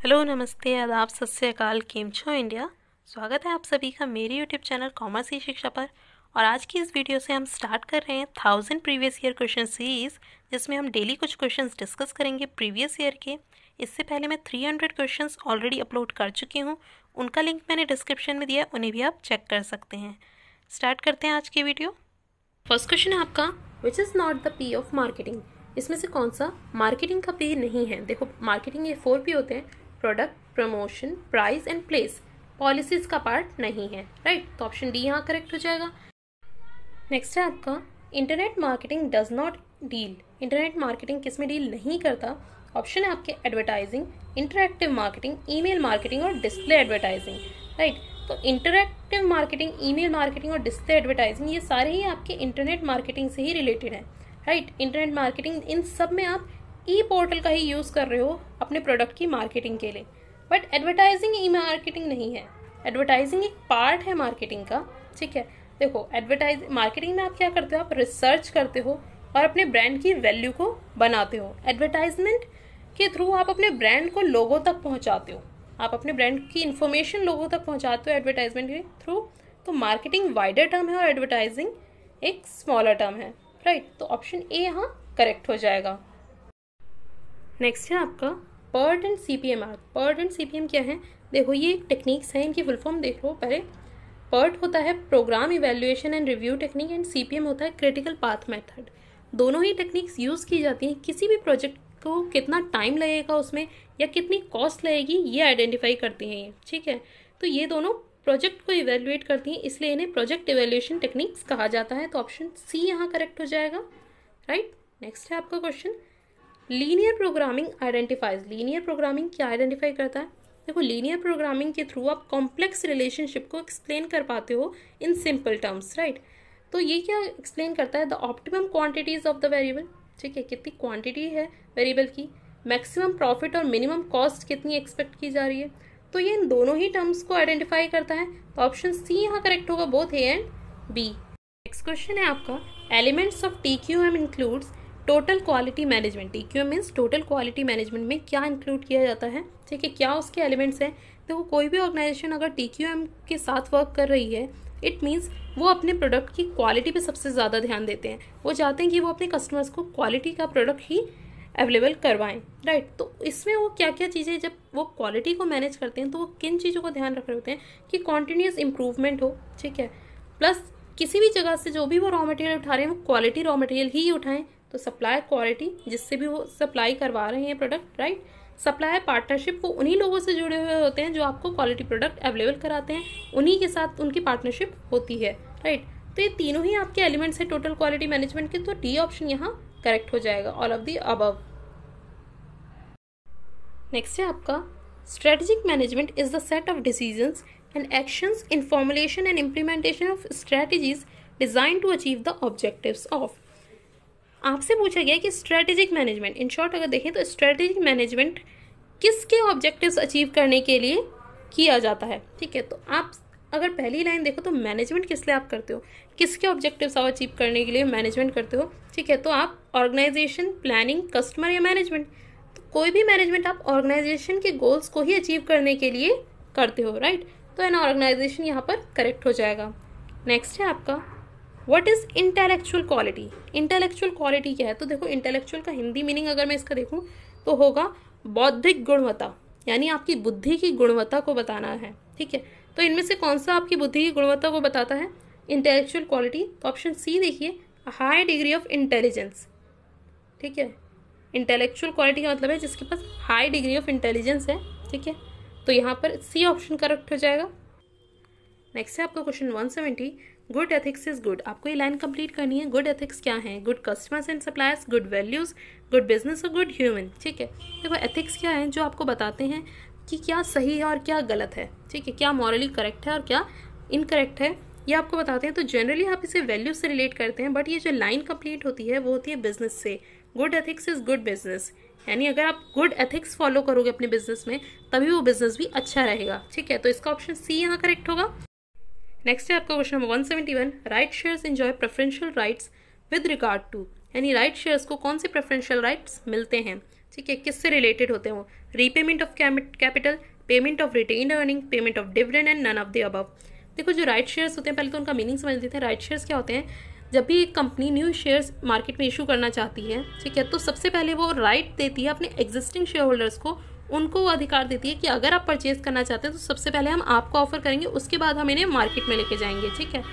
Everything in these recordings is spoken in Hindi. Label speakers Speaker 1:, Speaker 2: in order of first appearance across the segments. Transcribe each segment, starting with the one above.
Speaker 1: हेलो, नमस्ते, आदाब, सत श्री अकाल, केम छो इंडिया। स्वागत है आप सभी का मेरे यूट्यूब चैनल कॉमर्स की शिक्षा पर। और आज की इस वीडियो से हम स्टार्ट कर रहे हैं 1000 प्रीवियस ईयर क्वेश्चन सीरीज़, जिसमें हम डेली कुछ क्वेश्चंस डिस्कस करेंगे प्रीवियस ईयर के। इससे पहले मैं 300 क्वेश्चंस ऑलरेडी अपलोड कर चुकी हूँ, उनका लिंक मैंने डिस्क्रिप्शन में दिया है, उन्हें भी आप चेक कर सकते हैं। स्टार्ट करते हैं आज की वीडियो। फर्स्ट क्वेश्चन है आपका, which is not the P of marketing. इसमें से कौन सा मार्केटिंग का पी नहीं है। देखो, मार्केटिंग ये 4 पी होते हैं, product, promotion, price and place. Policies का पार्ट नहीं है, राइट। तो ऑप्शन डी यहाँ करेक्ट हो जाएगा। नेक्स्ट है आपका, internet marketing does not deal. Internet marketing किस में डील नहीं करता। ऑप्शन है आपके advertising, interactive marketing, email marketing और डिस्प्ले एडवर्टाइजिंग, राइट। तो इंटरएक्टिव मार्केटिंग, ईमेल मार्केटिंग और डिस्प्ले एडवर्टाइजिंग ये सारे ही आपके इंटरनेट मार्केटिंग से ही रिलेटेड है, राइट। इंटरनेट मार्केटिंग, इन सब में आप ई पोर्टल का ही यूज़ कर रहे हो अपने प्रोडक्ट की मार्केटिंग के लिए, बट एडवर्टाइजिंग ई मार्केटिंग नहीं है। एडवर्टाइजिंग एक पार्ट है मार्केटिंग का, ठीक है। देखो, मार्केटिंग में आप क्या करते हो, आप रिसर्च करते हो और अपने ब्रांड की वैल्यू को बनाते हो। एडवर्टाइजमेंट के थ्रू आप अपने ब्रांड को लोगों तक पहुंचाते हो, आप अपने ब्रांड की इन्फॉर्मेशन लोगों तक पहुंचाते हो एडवर्टाइजमेंट के थ्रू। तो मार्केटिंग वाइडर टर्म है और एडवर्टाइजिंग एक स्मॉलर टर्म है, राइट। तो ऑप्शन ए यहाँ करेक्ट हो जाएगा। नेक्स्ट है आपका PERT and CPM. PERT and CPM क्या है, देखो ये एक टेक्निक्स है, इनकी फुल फॉर्म देख लो पहले। पर्ट होता है program evaluation and review technique and CPM होता है क्रिटिकल पाथ मेथड। दोनों ही टेक्निक्स यूज़ की जाती हैं किसी भी प्रोजेक्ट को कितना टाइम लगेगा उसमें या कितनी कॉस्ट लगेगी ये आइडेंटिफाई करती हैं ये, ठीक है। तो ये दोनों प्रोजेक्ट को इवेल्युएट करती हैं, इसलिए इन्हें प्रोजेक्ट इवेल्यूएशन टेक्निक्स कहा जाता है। तो ऑप्शन सी यहाँ करेक्ट हो जाएगा, राइट। नेक्स्ट है आपका question, linear programming identifies. Linear programming क्या आइडेंटिफाई करता है। देखो, लीनियर प्रोग्रामिंग के थ्रू आप कॉम्प्लेक्स रिलेशनशिप को एक्सप्लेन कर पाते हो इन सिंपल टर्म्स, राइट। तो ये क्या एक्सप्लेन करता है, the optimum quantities of the variable, ठीक है, कितनी क्वांटिटी है वेरिएबल की, मैक्सिमम प्रॉफिट और मिनिमम कॉस्ट कितनी एक्सपेक्ट की जा रही है। तो ये इन दोनों ही टर्म्स को आइडेंटिफाई करता है। तो ऑप्शन सी यहाँ करेक्ट होगा, both A and B. Next question है आपका, elements of TQM includes total quality management. TQM means total quality management में क्या इंक्लूड किया जाता है, ठीक है, क्या उसके एलिमेंट्स हैं। देखो, कोई भी ऑर्गेनाइजेशन अगर TQM के साथ वर्क कर रही है, इट मीन्स वो अपने प्रोडक्ट की क्वालिटी पे सबसे ज़्यादा ध्यान देते हैं। वो चाहते हैं कि वो अपने कस्टमर्स को क्वालिटी का प्रोडक्ट ही अवेलेबल करवाएं, राइट। तो इसमें वो क्या क्या चीज़ें, जब वो क्वालिटी को मैनेज करते हैं तो वो किन चीज़ों को ध्यान रख रहे होते हैं कि कॉन्टीन्यूस इम्प्रूवमेंट हो, ठीक है। प्लस किसी भी जगह से जो भी वो रॉ मटेरियल उठा रहे हैं वो क्वालिटी रॉ मटेरियल ही उठाएं। तो सप्लाई क्वालिटी, जिससे भी वो सप्लाई करवा रहे हैं प्रोडक्ट, राइट। सप्लायर पार्टनरशिप, वो उन्हीं लोगों से जुड़े हुए होते हैं जो आपको क्वालिटी प्रोडक्ट अवेलेबल कराते हैं, उन्हीं के साथ उनकी पार्टनरशिप होती है, राइट। तो ये तीनों ही आपके एलिमेंट्स हैं टोटल क्वालिटी मैनेजमेंट के। तो डी ऑप्शन यहाँ करेक्ट हो जाएगा, all of the above. Next है आपका, strategic management is the set of decisions and actions in formulation and implementation of strategies design to achieve the objectives of. आपसे पूछा गया कि स्ट्रेटेजिक मैनेजमेंट, इन शॉर्ट अगर देखें तो स्ट्रेटेजिक मैनेजमेंट किसके ऑब्जेक्टिव्स अचीव करने के लिए किया जाता है, ठीक है। तो आप अगर पहली लाइन देखो तो मैनेजमेंट किस लिए आप करते हो, किसके ऑब्जेक्टिव्स आप अचीव करने के लिए मैनेजमेंट करते हो, ठीक है। तो आप ऑर्गेनाइजेशन, प्लानिंग, कस्टमर या मैनेजमेंट, तो कोई भी मैनेजमेंट आप ऑर्गेनाइजेशन के गोल्स को ही अचीव करने के लिए करते हो, राइट। तो एन ऑर्गेनाइजेशन यहाँ पर करेक्ट हो जाएगा। नेक्स्ट है आपका, what is intellectual quality. Intellectual quality क्या है, तो देखो इंटेलेक्चुअल का हिंदी मीनिंग अगर मैं इसका देखूं तो होगा बौद्धिक गुणवत्ता, यानी आपकी बुद्धि की गुणवत्ता को बताना है, ठीक है। तो इनमें से कौन सा आपकी बुद्धि की गुणवत्ता को बताता है, इंटेलेक्चुअल क्वालिटी। तो ऑप्शन सी देखिए, हाई डिग्री ऑफ इंटेलिजेंस, ठीक है। इंटेलेक्चुअल क्वालिटी का मतलब है जिसके पास हाई डिग्री ऑफ इंटेलिजेंस है, ठीक है। तो यहाँ पर सी ऑप्शन करेक्ट हो जाएगा। नेक्स्ट है आपका question 170, good ethics is good. आपको ये लाइन कंप्लीट करनी है। गुड एथिक्स क्या है, good customers and suppliers, good values, good business और गुड ह्यूमन, ठीक है। देखो, एथिक्स क्या है, जो आपको बताते हैं कि क्या सही है और क्या गलत है, ठीक है, क्या मॉरली करेक्ट है और क्या इनकरेक्ट है, ये आपको बताते हैं। तो जनरली आप इसे वैल्यूज से रिलेट करते हैं, बट ये जो लाइन कंप्लीट होती है वो होती है बिजनेस से। Good ethics is good business, यानी अगर आप गुड एथिक्स फॉलो करोगे अपने बिजनेस में तभी वो बिजनेस भी अच्छा रहेगा, ठीक है। तो इसका ऑप्शन सी यहाँ करेक्ट होगा। नेक्स्ट है आपका question number 171, right shares enjoy preferential rights with regard to, यानी राइट शेयर्स को कौन से प्रेफरेंशियल राइट्स मिलते हैं। ठीक है, किससे रिलेटेड होते हैं वो? Repayment of capital, payment of retained earning, payment of dividend and none of the above. देखो जो राइट शेयर्स होते हैं, पहले तो उनका मीनिंग समझ लेते हैं। राइट शेयर्स क्या होते हैं? जब भी एक कंपनी न्यू शेयर्स मार्केट में इशू करना चाहती है, ठीक है, तो सबसे पहले वो राइट देती है अपने एग्जिस्टिंग शेयर होल्डर्स को, उनको वो अधिकार देती है कि अगर आप परचेज करना चाहते हैं तो सबसे पहले हम आपको ऑफर करेंगे, उसके बाद हम इन्हें मार्केट में लेके जाएंगे। ठीक है,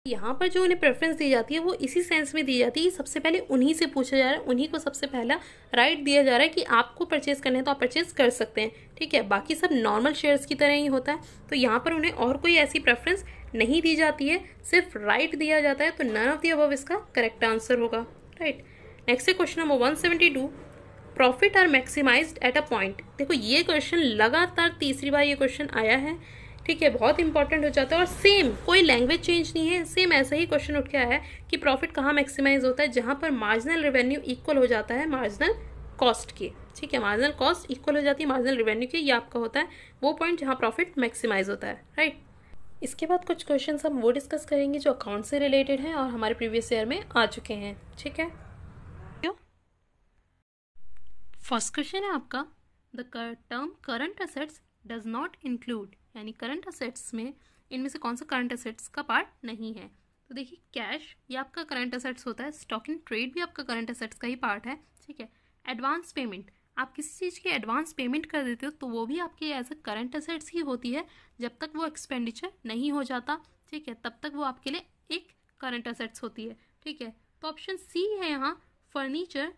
Speaker 1: यहाँ पर जो उन्हें प्रेफरेंस दी जाती है वो इसी सेंस में दी जाती है, सबसे पहले उन्हीं से पूछा जा रहा है, उन्हीं को सबसे पहला राइट दिया जा रहा है कि आपको परचेज करने हैं तो आप परचेज कर सकते हैं। ठीक है, बाकी सब नॉर्मल शेयर्स की तरह ही होता है, तो यहाँ पर उन्हें और कोई ऐसी प्रेफरेंस नहीं दी जाती है, सिर्फ राइट दिया जाता है। तो नन ऑफ द अबव इसका करेक्ट आंसर होगा। राइट, नेक्स्ट है question number 172, profit are maximized at a point. देखो ये क्वेश्चन लगातार तीसरी बार ये क्वेश्चन आया है। ठीक है, बहुत इंपॉर्टेंट हो जाता है और सेम कोई लैंग्वेज चेंज नहीं है, सेम ऐसा ही क्वेश्चन उठ के आया है कि प्रॉफिट कहाँ मैक्सिमाइज होता है? जहाँ पर मार्जिनल रेवेन्यू इक्वल हो जाता है मार्जिनल कॉस्ट के। ठीक है, मार्जिनल कॉस्ट इक्वल हो जाती है मार्जिनल रेवेन्यू के, ये आपका होता है वो पॉइंट जहाँ प्रॉफिट मैक्सिमाइज होता है। राइट, इसके बाद कुछ क्वेश्चन हम वो डिस्कस करेंगे जो अकाउंट से रिलेटेड हैं और हमारे प्रीवियस ईयर में आ चुके हैं। ठीक है, फर्स्ट क्वेश्चन है आपका, the term current assets does not include, यानी करंट असेट्स में इनमें से कौन सा करंट असेट्स का पार्ट नहीं है? तो देखिए कैश ये आपका करंट असेट्स होता है, स्टॉक इन ट्रेड भी आपका करंट असेट्स का ही पार्ट है। ठीक है, एडवांस पेमेंट, आप किसी चीज़ की एडवांस पेमेंट कर देते हो तो वो भी आपकी एज अ करंट असेट्स ही होती है, जब तक वो एक्सपेंडिचर नहीं हो जाता। ठीक है, तब तक वो आपके लिए एक करंट असेट्स होती है। ठीक है, तो ऑप्शन सी है यहाँ फर्नीचर,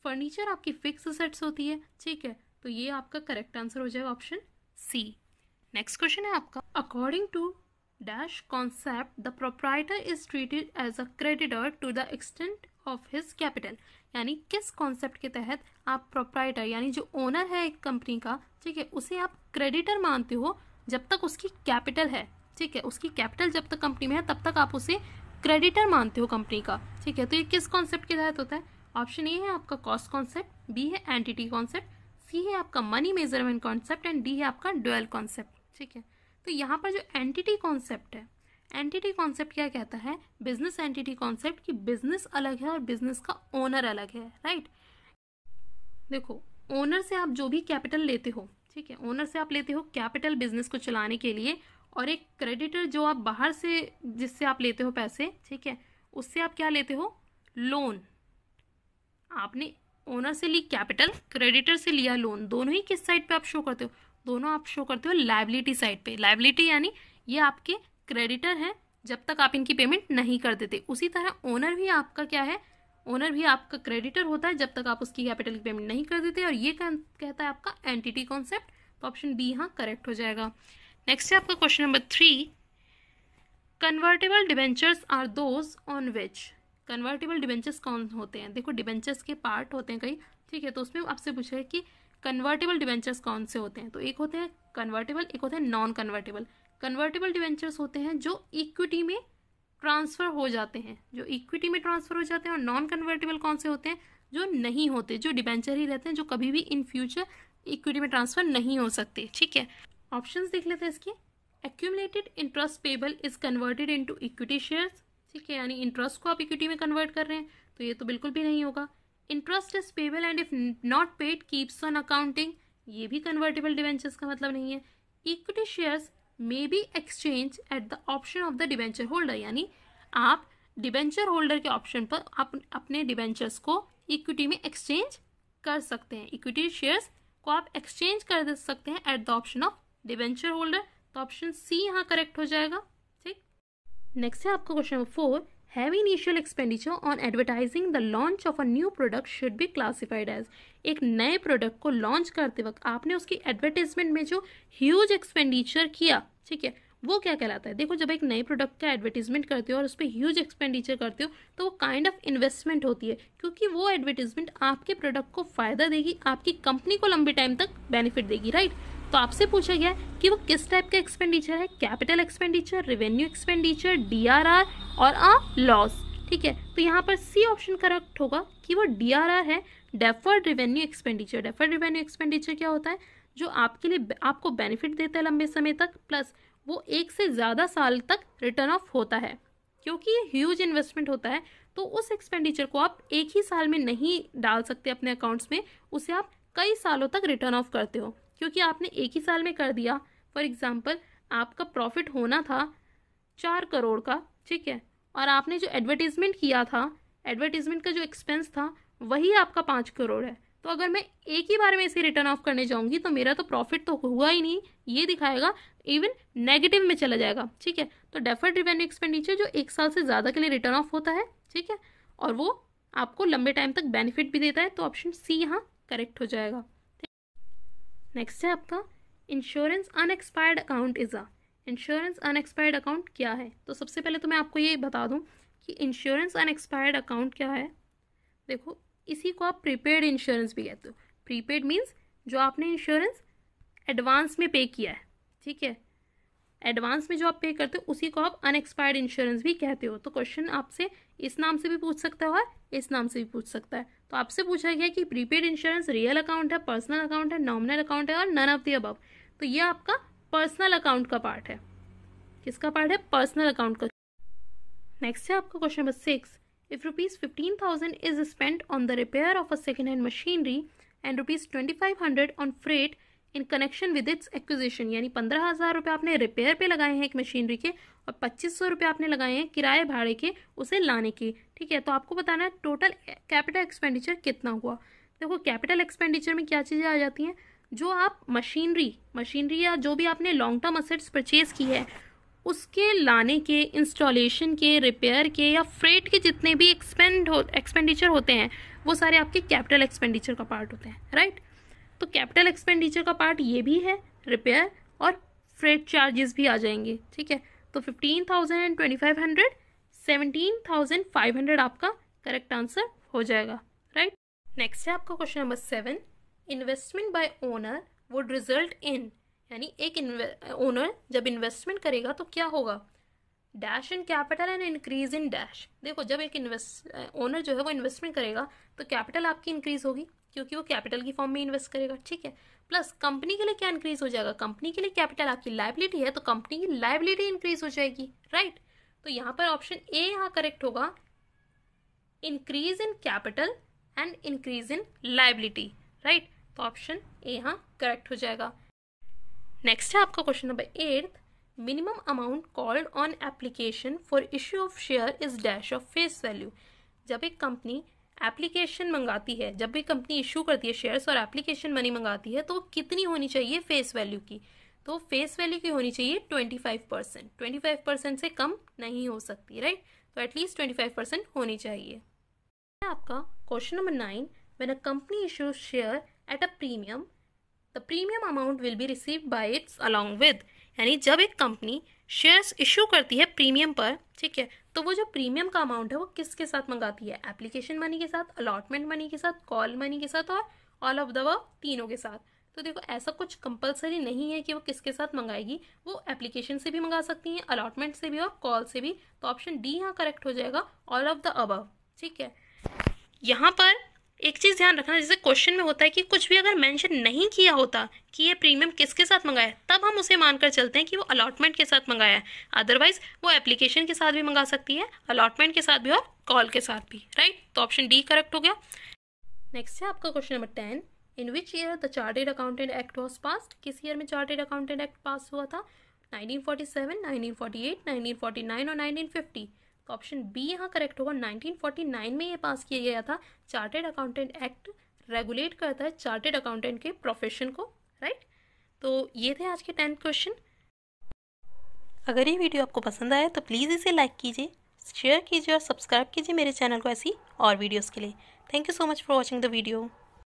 Speaker 1: फर्नीचर आपकी फिक्स असेट्स होती है। ठीक है, तो ये आपका करेक्ट आंसर हो जाएगा ऑप्शन सी। नेक्स्ट क्वेश्चन है आपका, according to dash concept the proprietor is treated as a creditor to the extent of his capital, यानी किस कॉन्सेप्ट के तहत आप प्रोप्राइटर यानी जो ओनर है एक कंपनी का, ठीक है, उसे आप क्रेडिटर मानते हो जब तक उसकी कैपिटल है। ठीक है, उसकी कैपिटल जब तक कंपनी में है तब तक आप उसे क्रेडिटर मानते हो कंपनी का। ठीक है, तो ये किस कॉन्सेप्ट के तहत होता है? ऑप्शन ए है आपका कॉस्ट कॉन्सेप्ट, बी है एंटिटी कॉन्सेप्ट, सी है आपका money measurement concept and D है आपका ड्यूअल कॉन्सेप्ट। ठीक है, तो यहाँ पर जो एंटिटी कॉन्सेप्ट है, एंटिटी कॉन्सेप्ट क्या कहता है? बिजनेस एंटिटी कॉन्सेप्ट की बिजनेस अलग है और बिजनेस का ओनर अलग है। राइट, देखो ओनर से आप जो भी कैपिटल लेते हो, ठीक है, ओनर से आप लेते हो कैपिटल बिजनेस को चलाने के लिए, और एक क्रेडिटर जो आप बाहर से जिससे आप लेते हो पैसे, ठीक है, उससे आप क्या लेते हो? लोन। आपने ओनर से ली कैपिटल, क्रेडिटर से लिया लोन, दोनों ही किस साइड पे आप शो करते हो? दोनों आप शो करते हो लायबिलिटी साइड पे। लायबिलिटी यानी ये आपके क्रेडिटर हैं जब तक आप इनकी पेमेंट नहीं कर देते। उसी तरह ओनर भी आपका क्या है? ओनर भी आपका क्रेडिटर होता है जब तक आप उसकी कैपिटल की पेमेंट नहीं कर देते, और ये कहता है आपका एंटिटी कॉन्सेप्ट। तो ऑप्शन बी यहाँ करेक्ट हो जाएगा। नेक्स्ट है आपका question number 3, convertible debentures are those on which, convertible debentures कौन होते हैं? देखो डिबेंचर्स के पार्ट होते हैं कई, ठीक है, तो उसमें आपसे पूछा है कि कन्वर्टेबल डिबेंचर्स कौन से होते हैं। तो एक होते हैं कन्वर्टेबल, एक होते हैं नॉन कन्वर्टेबल। कन्वर्टेबल डिबेंचर्स होते हैं जो इक्विटी में ट्रांसफर हो जाते हैं, जो इक्विटी में ट्रांसफर हो जाते हैं, और नॉन कन्वर्टेबल कौन से होते हैं? जो नहीं होते, जो डिबेंचर ही रहते हैं, जो कभी भी इन फ्यूचर इक्विटी में ट्रांसफर नहीं हो सकते। ठीक है, ऑप्शंस देख लेते हैं इसके। Accumulated interest payable is converted into equity shares, ठीक है, यानी इंटरेस्ट को आप इक्विटी में कन्वर्ट कर रहे हैं, तो ये तो बिल्कुल भी नहीं होगा। Interest is payable and if not paid keeps on accounting, ये भी कन्वर्टेबल डिबेंचर्स का मतलब नहीं है। Equity shares may be exchange eight the option of the debenture holder, यानी आप डिबेंचर होल्डर के ऑप्शन पर आप अपने डिबेंचर्स को इक्विटी में एक्सचेंज कर सकते हैं। इक्विटी शेयर्स को आप एक्सचेंज कर सकते हैं at the option of debenture holder. तो ऑप्शन सी यहाँ करेक्ट हो जाएगा। ठीक, नेक्स्ट है आपका question number 4, have initial expenditure on advertising the launch of a new product should be classified as, एक नए प्रोडक्ट को लॉन्च करते वक्त आपने उसकी एडवर्टाइजमेंट में जो ह्यूज एक्सपेंडिचर किया, ठीक है, वो क्या कहलाता है? देखो जब एक नए प्रोडक्ट का एडवर्टीजमेंट करते हो और उस पर ह्यूज एक्सपेंडिचर करते हो तो वो काइंड ऑफ इन्वेस्टमेंट होती है, क्योंकि वो एडवर्टीजमेंट आपके प्रोडक्ट को फायदा देगी, आपकी कंपनी को लंबे टाइम तक बेनिफिट देगी। राइट, तो आपसे पूछा गया है कि वो किस टाइप का एक्सपेंडिचर है? Capital expenditure, revenue expenditure, DRR और लॉस। ठीक है, तो यहाँ पर सी ऑप्शन करेक्ट होगा कि वो DRR है, deferred revenue expenditure. Deferred revenue expenditure क्या होता है? जो आपके लिए आपको बेनिफिट देता है लंबे समय तक, प्लस वो 1 से ज़्यादा साल तक रिटर्न ऑफ होता है। क्योंकि ये ह्यूज इन्वेस्टमेंट होता है तो उस एक्सपेंडिचर को आप एक ही साल में नहीं डाल सकते अपने अकाउंट्स में, उसे आप कई सालों तक रिटर्न ऑफ करते हो, क्योंकि आपने एक ही साल में कर दिया। फॉर एग्जाम्पल, आपका प्रॉफिट होना था 4 करोड़ का, ठीक है, और आपने जो एडवर्टीजमेंट किया था, एडवर्टीजमेंट का जो एक्सपेंस था वही आपका 5 करोड़ है। तो अगर मैं एक ही बार में इसे रिटर्न ऑफ करने जाऊंगी तो मेरा तो प्रॉफिट तो हुआ ही नहीं, ये दिखाएगा, इवन नेगेटिव में चला जाएगा, ठीक है। तो डेफर्ड रेवेन्यू एक्सपेंडिचर जो एक साल से ज़्यादा के लिए रिटर्न ऑफ होता है, ठीक है, और वो आपको लंबे टाइम तक बेनिफिट भी देता है, तो ऑप्शन सी यहाँ करेक्ट हो जाएगा। नेक्स्ट है आपका insurance unexpired account is a. Insurance unexpired account क्या है? तो सबसे पहले तो मैं आपको ये बता दूं कि इंश्योरेंस अनएक्सपायर्ड अकाउंट क्या है। देखो, इसी को आप प्रीपेड इंश्योरेंस भी कहते हो। प्रीपेड मीन्स जो आपने इंश्योरेंस एडवांस में पे किया है, ठीक है, एडवांस में जो आप पे करते हो उसी को आप अनएक्सपायर्ड इंश्योरेंस भी कहते हो। तो क्वेश्चन आपसे इस नाम से भी पूछ सकता है और इस नाम से भी पूछ सकता है। तो आपसे पूछा गया कि प्रीपेड इंश्योरेंस रियल अकाउंट है, पर्सनल अकाउंट है, नॉमिनल अकाउंट है और नन ऑफ द अबव। तो ये आपका पर्सनल अकाउंट का पार्ट है। किसका पार्ट है? पर्सनल अकाउंट का। नेक्स्ट है आपका question number 6। If ₹15,000 is spent on the repair of a second hand machinery and ₹2,500 on freight in connection with its acquisition, यानी 15,000 रुपये आपने रिपेयर पे लगाए हैं एक मशीनरी के और 2,500 रुपये आपने लगाए हैं किराए भाड़े के उसे लाने के, ठीक है। तो आपको बताना है टोटल कैपिटल एक्सपेंडिचर कितना हुआ। देखो, कैपिटल एक्सपेंडिचर में क्या चीज़ें आ जाती हैं, जो आप मशीनरी या जो भी आपने लॉन्ग टर्म असेट्स परचेज की है उसके लाने के, इंस्टॉलेशन के, रिपेयर के या फ्रेट के जितने भी एक्सपेंडिचर होते हैं वो सारे आपके कैपिटल एक्सपेंडिचर का पार्ट होते हैं, राइट। तो कैपिटल एक्सपेंडिचर का पार्ट ये भी है, रिपेयर और फ्रेट चार्जेस भी आ जाएंगे, ठीक है। तो 15,000 एंड 2,500, 17,500 आपका करेक्ट आंसर हो जाएगा, राइट। नेक्स्ट है आपका question number 7। Investment by owner would result in, यानी एक ओनर जब इन्वेस्टमेंट करेगा तो क्या होगा, dash in capital and increase in dash. देखो, जब एक ओनर जो है वो इन्वेस्टमेंट करेगा तो कैपिटल आपकी इंक्रीज होगी क्योंकि वो कैपिटल की फॉर्म में इन्वेस्ट करेगा, ठीक है। प्लस कंपनी के लिए क्या इंक्रीज हो जाएगा, कंपनी के लिए कैपिटल आपकी लायबिलिटी है तो कंपनी की लायबिलिटी इंक्रीज हो जाएगी, राइट। तो यहाँ पर ऑप्शन ए यहाँ करेक्ट होगा, increase in capital and increase in liability, right. तो ऑप्शन ए यहाँ करेक्ट हो जाएगा। नेक्स्ट है आपका question number 8। Minimum amount called on application for issue of share is dash of face value. जब एक कंपनी एप्लीकेशन मंगाती है, जब भी कंपनी इशू करती है शेयर्स और एप्लीकेशन मनी मंगाती है तो कितनी होनी चाहिए फेस वैल्यू की, तो फेस वैल्यू की होनी चाहिए 25%। 25% से कम नहीं हो सकती, राइट। तो एटलीस्ट 25% होनी चाहिए। आपका question number 9। When a company issues share at a premium the premium amount will be received by it's along with, यानी जब एक कंपनी शेयर्स इशू करती है प्रीमियम पर, ठीक है, तो वो जो प्रीमियम का अमाउंट है वो किसके साथ मंगाती है, एप्लीकेशन मनी के साथ, अलॉटमेंट मनी के साथ, कॉल मनी के साथ और ऑल ऑफ द अबव, तीनों के साथ। तो देखो, ऐसा कुछ कंपलसरी नहीं है कि वो किसके साथ मंगाएगी, वो एप्लीकेशन से भी मंगा सकती हैं, अलॉटमेंट से भी और कॉल से भी। तो ऑप्शन डी यहाँ करेक्ट हो जाएगा, ऑल ऑफ द अबव, ठीक है। यहाँ पर एक चीज़ ध्यान रखना, जैसे क्वेश्चन में होता है कि कुछ भी अगर मेंशन नहीं किया होता कि ये प्रीमियम किसके साथ मंगाया, तब हम उसे मानकर चलते हैं कि वो अलॉटमेंट के साथ मंगाया है। अदरवाइज वो एप्लीकेशन के साथ भी मंगा सकती है, अलॉटमेंट के साथ भी और कॉल के साथ भी, राइट। तो ऑप्शन डी करेक्ट हो गया। नेक्स्ट है आपका question number 10। In which year the chartered accountant act was passed. किस ईयर में चार्टेड अकाउंटेंट एक्ट पास हुआ था? 1947, 1948, 1949 और 1950। तो ऑप्शन बी यहाँ करेक्ट होगा, 1949 में ये पास किया गया था। चार्टेड अकाउंटेंट एक्ट रेगुलेट करता है चार्टेड अकाउंटेंट के प्रोफेशन को, राइट। तो ये थे आज के 10 क्वेश्चन। अगर ये वीडियो आपको पसंद आया तो प्लीज़ इसे लाइक कीजिए, शेयर कीजिए और सब्सक्राइब कीजिए मेरे चैनल को ऐसी और वीडियोज़ के लिए। Thank you so much for watching the video.